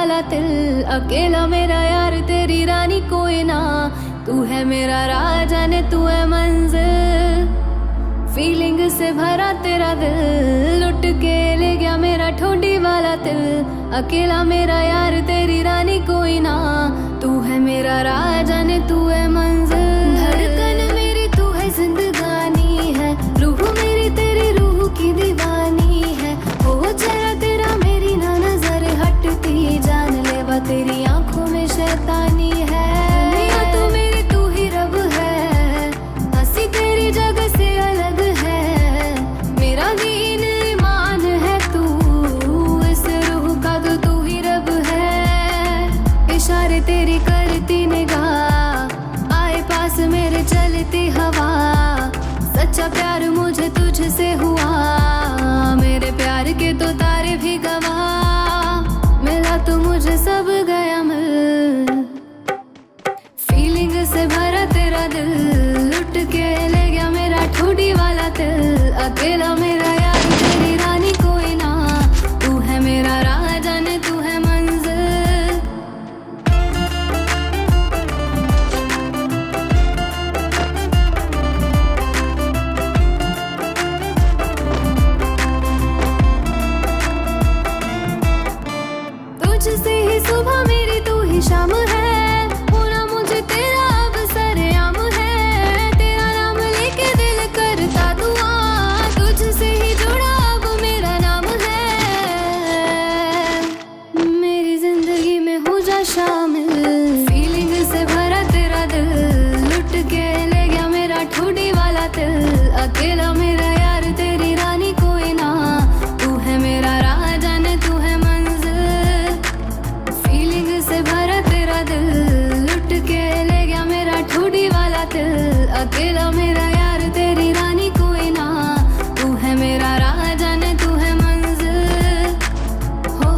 वाला दिल, अकेला मेरा यार तेरी रानी कोई ना, तू है मेरा राजा ने तू है मंजिल। फीलिंग से भरा तेरा दिल, लुट के ले गया मेरा ठोडी वाला दिल, अकेला मेरा यार तेरी रानी कोई ना, तू है मेरा राजा ने तू है मंजिल। धड़कन मेरी तू है जिंदगानी है, रूह मेरी तेरी रूह की दीवानी है, हो चेहरा तेरा मेरी ना नजर हटती, जान लेवा तेरी आंखों में शैतानी है। दुनिया तो मेरी तू ही रब है, हंसी तेरी जगह से अलग है, मेरा दीन ईमान है तू, इस रूह का तो तू ही रब है। इशारे तेरी करती निगाह, आए पास मेरे चलती हवा, सच्चा प्यार मुझे तुझसे हुआ, मेरे प्यार के तो तारे भी गवाह, मिला तो मुझे सब गया मिल। फीलिंग से भरा तेरा दिल, लुट के ले गया मेरा ठोडी वाला दिल, अकेला मेरा यार तेरी रानी कोई ना, तू है मेरा राजा ने तू है मंजिल। तुझसे ही सुबह मेरी तू ही शाम है, पूरा मुझे तेरा अब सरेआम है, तेरा नाम लेके दिल करता दुआ, तुझसे ही जुड़ा अब मेरा नाम है, मेरी जिंदगी में हो जा शामिल। फीलिंग से भरा तेरा दिल, लुट के ले गया मेरा ठोडी वाला दिल, अकेला मेरा यार तेरी रानी कोई ना, तू है मेरा राजा ने तू है मंजिल। फीलिंग से भरा तेरा दिल, लुट के ले गया मेरा ठोडी वाला दिल, अकेला मेरा यार तेरी रानी कोई ना, तू है मेरा राजा ने तू है मंजिल। हो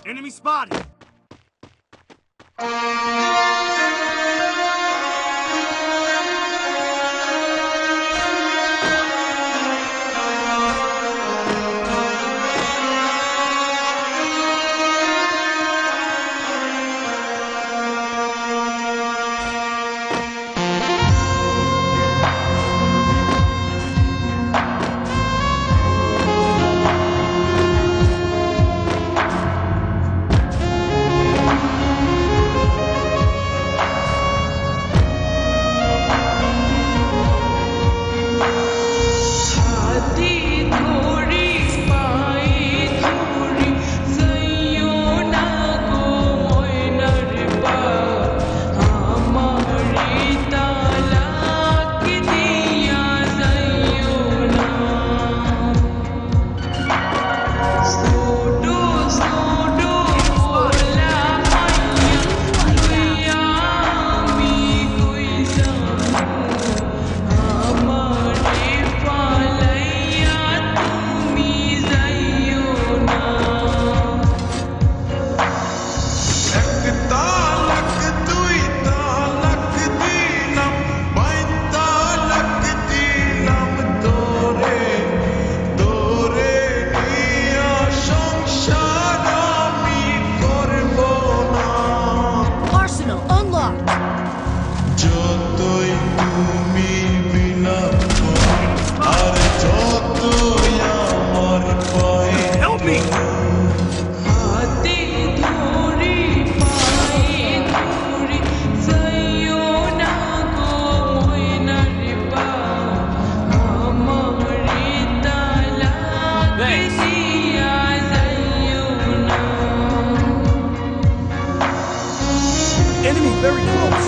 Enemy spotted! Enemy very close.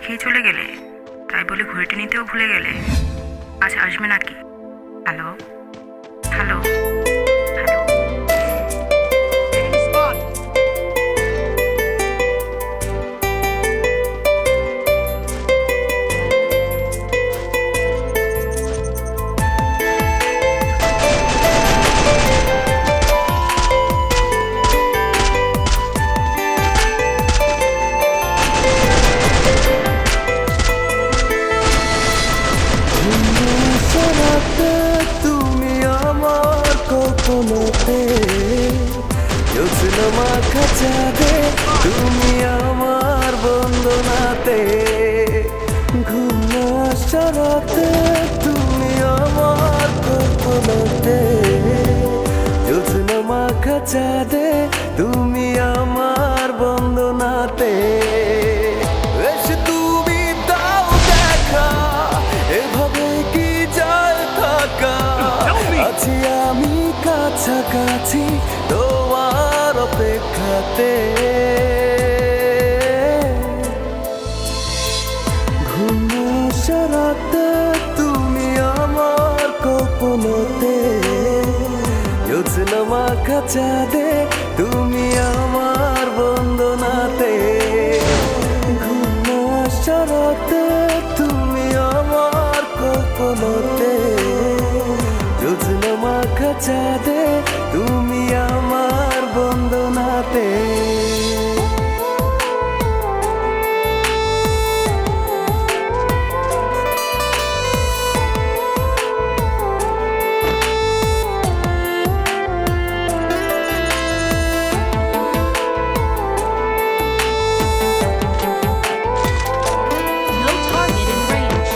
রেখেই চলে গেলে, তাই বলে ঘড়িটা নিতেও ভুলে গেলে। আচ্ছা, আসবে নাকি? Hello hello hello. Enemy spotted. সারাতে তুমি আমার কল্পনাতে, জোছনা মাখা চাঁদে তুমি আমার বন্দনাতে, ঘুম না সারাতে তুমি আমার কল্পনাতে, জোছনা মাখা চাঁদে তুমি আমার বন্দনাতে। এসে তুমি দাও দেখা, এভাবে কি যায় থাকা? আছি আমি কাছাকাছি তোমার অপেক্ষাতে, ঘুম সারাতে তুমি আমার কল্পনাতে, জোছনা মাখা চাঁদে তুমি আমার বন্দনাতে, ঘুম সারাতে তুমি আমার কল্পনাতে, জোছনা মাখা চাঁদে তুমি আমার বন্দনাতে। No target in range.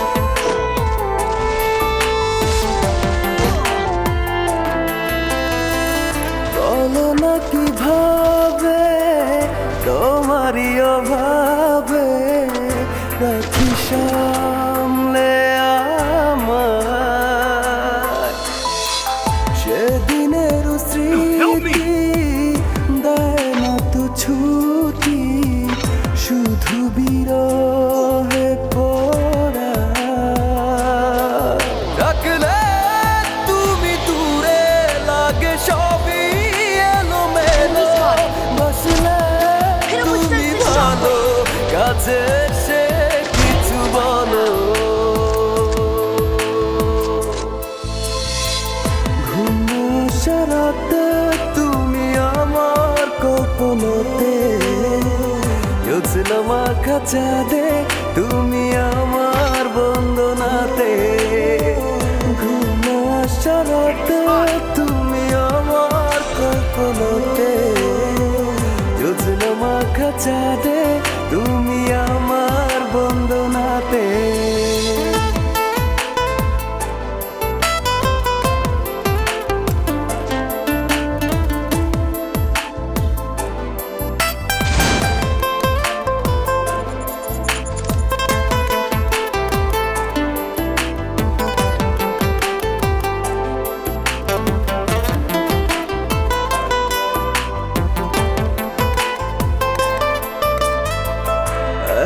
বলো না কিভাবে তোমারই অভাবে রাখি সামলে আমার সেদিনের স্মৃতি, দেয় না তো ছুটি, শুধু বিরহে পড়া। রাখলে তুমি দূরে লাগে সবই এলোমেলো, বসলে তুমি ভালো, কাছে এসে কিছু বলো। ঘুম সারাতে তুমি আমার কল্পনাতে, জোছনা মাখা চাঁদে তুমি আমার বন্দনাতে, ঘুম সারাতে তুমি আমার কল্পনাতে, জোছনা মাখা চাঁদে তুমি আমার বন্দনাতে।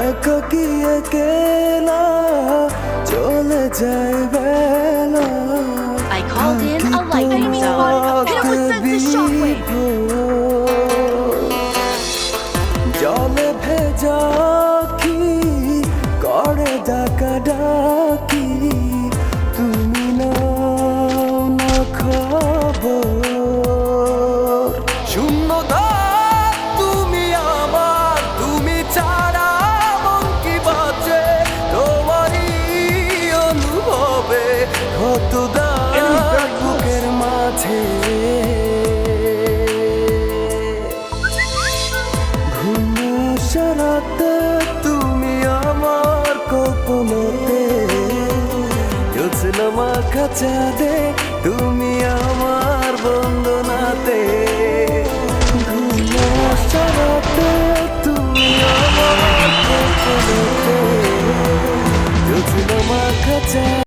একাকী একেলা চলে যায় বেলা, I called in a lightning spot. Hit him with sense shockwave. জলে ভেজা কি করে ডাকা ডাকি, তুমি নাও না খবর। শূন্যতা তুমি আমার, তুমি ছাড়া মন কি বাঁচে তোমারই অনুভবে, কত দাগ বুকের মাঝে। ঘুম সারাতে তুমি আমার কল্পনাতে, জোছনা মাখা চাঁদে তুমি আমার বন্দনাতে, ঘুম সারাতে তুমি আমার কল্পনাতে, জোছনা মাখা চাঁদে